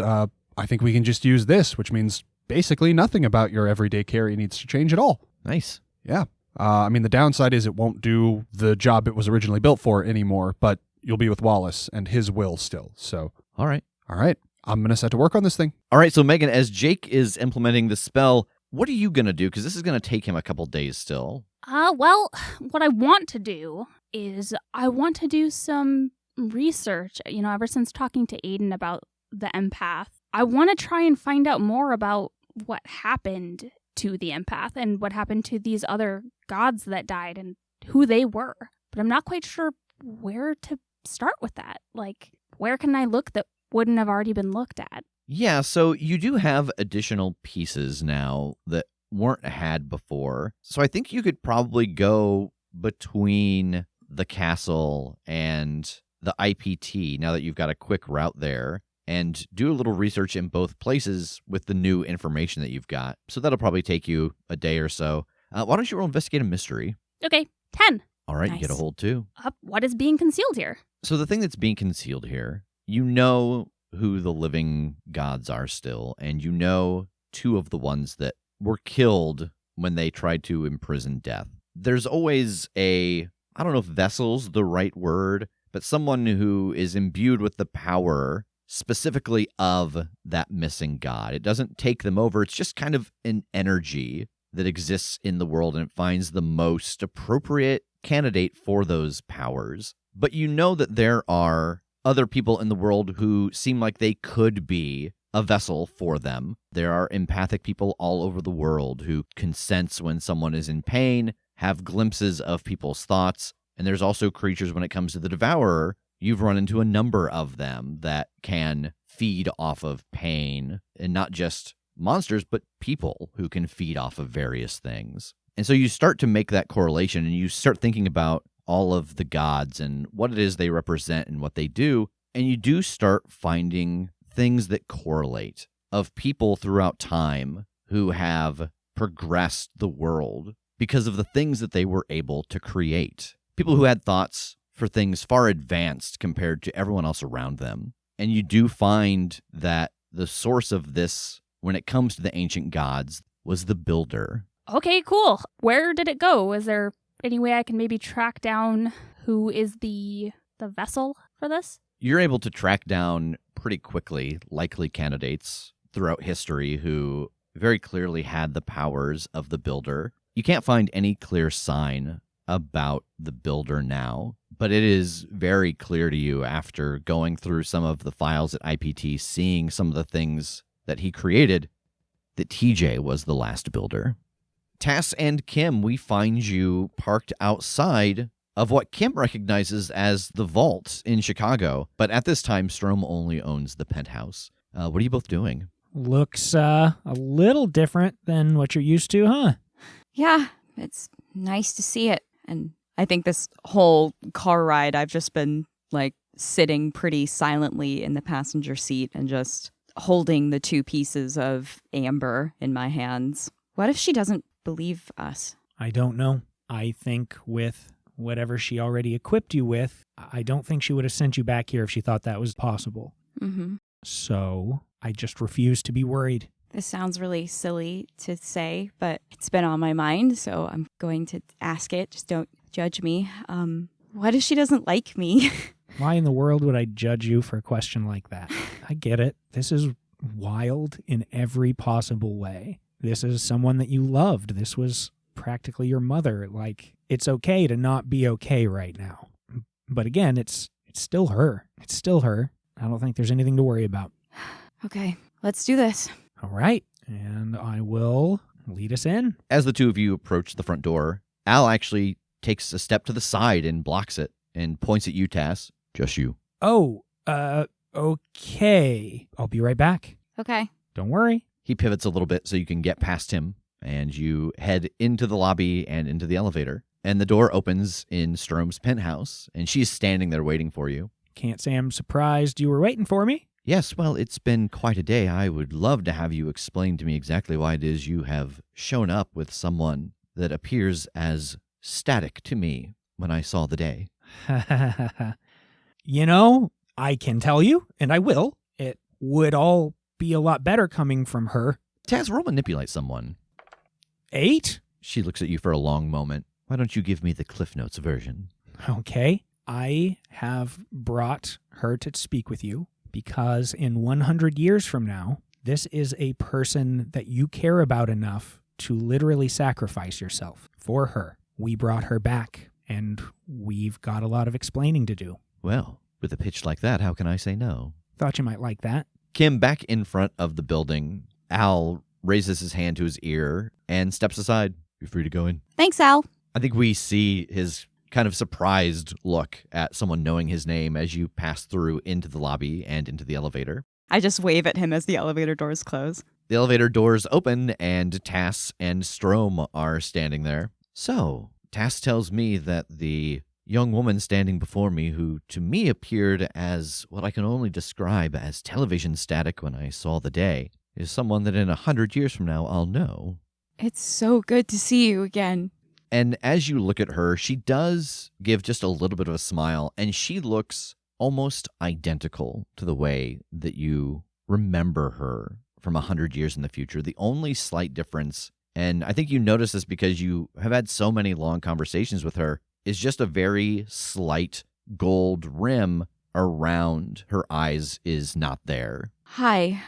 I think we can just use this, which means basically nothing about your everyday carry needs to change at all. Nice. Yeah. I mean, the downside is it won't do the job it was originally built for anymore, but you'll be with Wallace and his will still. So, All right. I'm going to set to work on this thing. All right, so Megan, as Jake is implementing the spell, what are you going to do? Because this is going to take him a couple days still. Well, what I want to do is I want to do some research, ever since talking to Aiden about the empath. I want to try and find out more about what happened to the empath and what happened to these other gods that died and who they were. But I'm not quite sure where to start with that. Like, where can I look that wouldn't have already been looked at? Yeah, so you do have additional pieces now that weren't had before. So I think you could probably go between the castle and the IPT now that you've got a quick route there, and do a little research in both places with the new information that you've got. So that'll probably take you a day or so. Why don't you roll investigate a mystery? Okay, 10. All right, Nice. You get a hold too. What is being concealed here? So the thing that's being concealed here, you know who the living gods are still, and you know 2 of the ones that were killed when they tried to imprison Death. There's always I don't know if vessel's the right word, but someone who is imbued with the power specifically of that missing god. It doesn't take them over. It's just kind of an energy that exists in the world, and it finds the most appropriate candidate for those powers. But you know that there are other people in the world who seem like they could be a vessel for them. There are empathic people all over the world who can sense when someone is in pain, have glimpses of people's thoughts, and there's also creatures when it comes to the Devourer. You've run into a number of them that can feed off of pain, and not just monsters, but people who can feed off of various things. And so you start to make that correlation, and you start thinking about all of the gods and what it is they represent and what they do, and you do start finding things that correlate of people throughout time who have progressed the world because of the things that they were able to create. People who had thoughts for things far advanced compared to everyone else around them. And you do find that the source of this, when it comes to the ancient gods, was the builder. Okay, cool. Where did it go? Is there any way I can maybe track down who is the vessel for this? You're able to track down pretty quickly likely candidates throughout history who very clearly had the powers of the builder. You can't find any clear sign about the builder now, but it is very clear to you after going through some of the files at IPT, seeing some of the things that he created, that TJ was the last builder. Tass and Kim, we find you parked outside of what Kim recognizes as the vault in Chicago, but at this time, Strom only owns the penthouse. What are you both doing? Looks a little different than what you're used to, huh? Yeah, it's nice to see it. And I think this whole car ride, I've just been like sitting pretty silently in the passenger seat and just holding the two pieces of amber in my hands. What if she doesn't believe us? I don't know. I think with whatever she already equipped you with, I don't think she would have sent you back here if she thought that was possible. Mm-hmm. So I just refuse to be worried. This sounds really silly to say, but it's been on my mind, so I'm going to ask it. Just don't judge me. What if she doesn't like me? Why in the world would I judge you for a question like that? I get it. This is wild in every possible way. This is someone that you loved. This was practically your mother. Like, it's okay to not be okay right now. But again, it's still her. It's still her. I don't think there's anything to worry about. Okay, let's do this. All right. And I will lead us in. As the two of you approach the front door, Al actually takes a step to the side and blocks it and points at you, Tass. Just you. Oh, okay. I'll be right back. Okay. Don't worry. He pivots a little bit so you can get past him, and you head into the lobby and into the elevator. And the door opens in Strom's penthouse, and she's standing there waiting for you. Can't say I'm surprised you were waiting for me. Yes, well, it's been quite a day. I would love to have you explain to me exactly why it is you have shown up with someone that appears as static to me when I saw the day. You know, I can tell you, and I will. It would all be a lot better coming from her. Taz, roll manipulate someone. 8? She looks at you for a long moment. Why don't you give me the Cliff Notes version? Okay. I have brought her to speak with you because in 100 years from now, this is a person that you care about enough to literally sacrifice yourself for her. We brought her back, and we've got a lot of explaining to do. Well, with a pitch like that, how can I say no? Thought you might like that. Kim, back in front of the building, Al raises his hand to his ear and steps aside. You're free to go in. Thanks, Al. I think we see his kind of surprised look at someone knowing his name as you pass through into the lobby and into the elevator. I just wave at him as the elevator doors close. The elevator doors open and Tass and Strom are standing there. So, Tass tells me that the young woman standing before me, who to me appeared as what I can only describe as television static when I saw the day, is someone that in 100 years from now I'll know. It's so good to see you again. And as you look at her, she does give just a little bit of a smile, and she looks almost identical to the way that you remember her from 100 years in the future. The only slight difference, and I think you notice this because you have had so many long conversations with her, is just a very slight gold rim around her eyes is not there. Hi,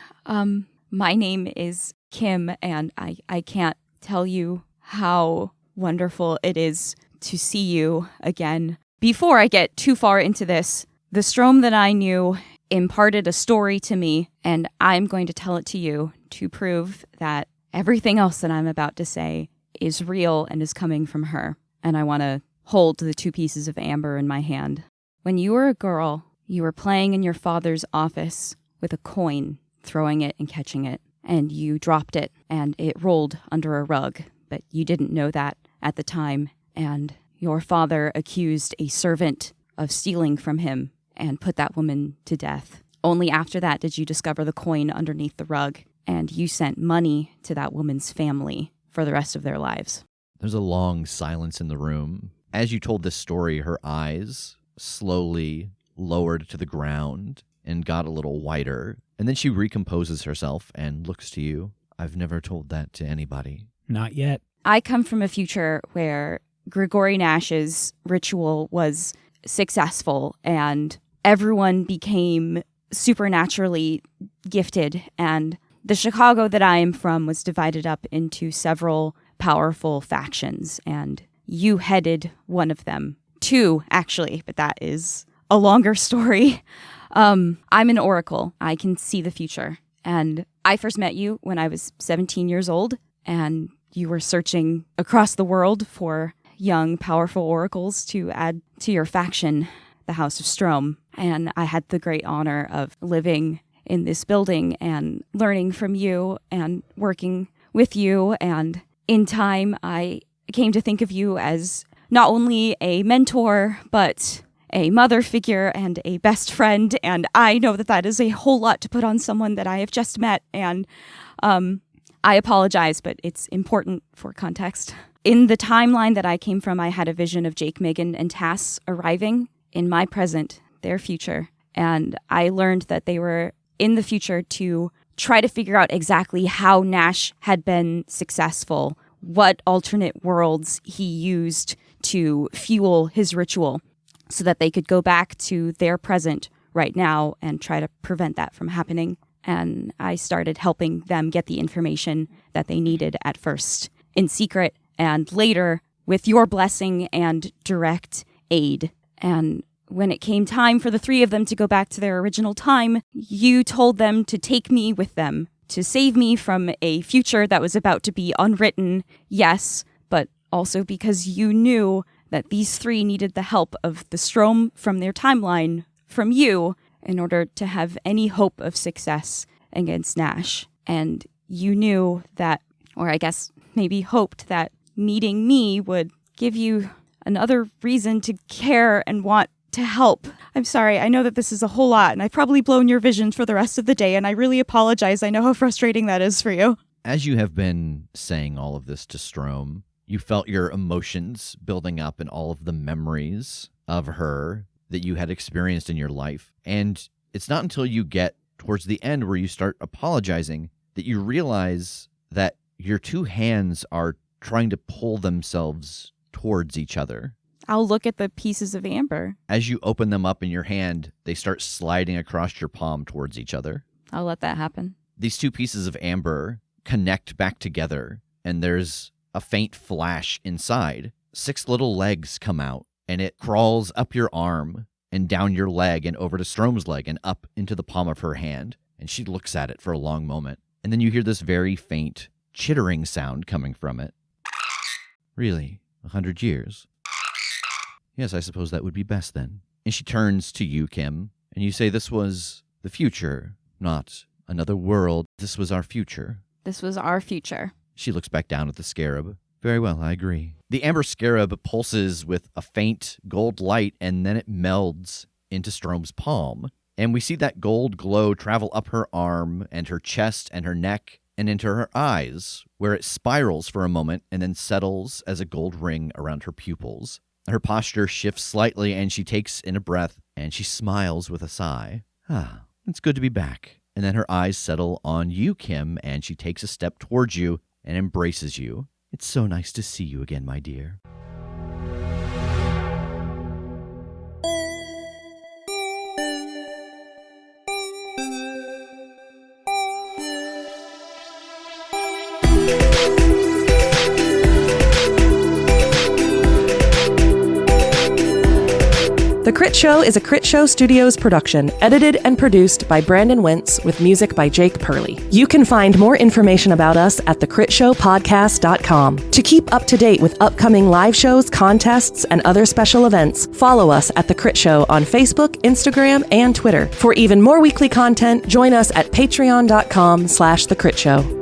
my name is Kim, and I can't tell you how wonderful it is to see you again. Before I get too far into this, the Strom that I knew imparted a story to me, and I'm going to tell it to you to prove that everything else that I'm about to say is real and is coming from her. And I want to hold the 2 pieces of amber in my hand. When you were a girl, you were playing in your father's office with a coin, throwing it and catching it, and you dropped it, and it rolled under a rug, but you didn't know that at the time, and your father accused a servant of stealing from him and put that woman to death. Only after that did you discover the coin underneath the rug, and you sent money to that woman's family for the rest of their lives. There's a long silence in the room. As you told this story, her eyes slowly lowered to the ground and got a little whiter, and then she recomposes herself and looks to you. I've never told that to anybody. Not yet. I come from a future where Grigory Nash's ritual was successful and everyone became supernaturally gifted, and the Chicago that I am from was divided up into several powerful factions, and you headed one of them. 2, actually, but that is a longer story. I'm an oracle. I can see the future. And I first met you when I was 17 years old, and you were searching across the world for young, powerful oracles to add to your faction, the House of Strom. And I had the great honor of living in this building and learning from you and working with you. And in time, I came to think of you as not only a mentor, but a mother figure and a best friend. And I know that that is a whole lot to put on someone that I have just met. And I apologize, but it's important for context. In the timeline that I came from, I had a vision of Jake, Megan, and Tass arriving in my present, their future. And I learned that they were in the future to try to figure out exactly how Nash had been successful, what alternate worlds he used to fuel his ritual, so that they could go back to their present right now and try to prevent that from happening. And I started helping them get the information that they needed at first in secret, and later with your blessing and direct aid. And when it came time for the 3 of them to go back to their original time, you told them to take me with them, to save me from a future that was about to be unwritten, yes, but also because you knew that these 3 needed the help of the Strom from their timeline, from you, in order to have any hope of success against Nash. And you knew that, or I guess maybe hoped that meeting me would give you another reason to care and want to help. I'm sorry, I know that this is a whole lot, and I've probably blown your vision for the rest of the day, and I really apologize. I know how frustrating that is for you. As you have been saying all of this to Strom, you felt your emotions building up and all of the memories of her that you had experienced in your life. And it's not until you get towards the end where you start apologizing that you realize that your 2 hands are trying to pull themselves towards each other. I'll look at the pieces of amber. As you open them up in your hand, they start sliding across your palm towards each other. I'll let that happen. These 2 pieces of amber connect back together, and there's a faint flash inside. 6 little legs come out, and it crawls up your arm and down your leg and over to Strom's leg and up into the palm of her hand. And she looks at it for a long moment. And then you hear this very faint chittering sound coming from it. Really? 100 years? Yes, I suppose that would be best then. And she turns to you, Kim, and you say this was the future, not another world. This was our future. This was our future. She looks back down at the scarab. Very well, I agree. The amber scarab pulses with a faint gold light, and then it melds into Strom's palm. And we see that gold glow travel up her arm and her chest and her neck and into her eyes, where it spirals for a moment and then settles as a gold ring around her pupils. Her posture shifts slightly, and she takes in a breath, and she smiles with a sigh. Ah, it's good to be back. And then her eyes settle on you, Kim, and she takes a step towards you and embraces you. It's so nice to see you again, my dear. Critshow is a Critshow Studios production, edited and produced by Brandon Wentz with music by Jake Purley. You can find more information about us at thecritshowpodcast.com. To keep up to date with upcoming live shows, contests, and other special events, follow us at The Crit Show on Facebook, Instagram, and Twitter. For even more weekly content, join us at patreon.com/thecritShow.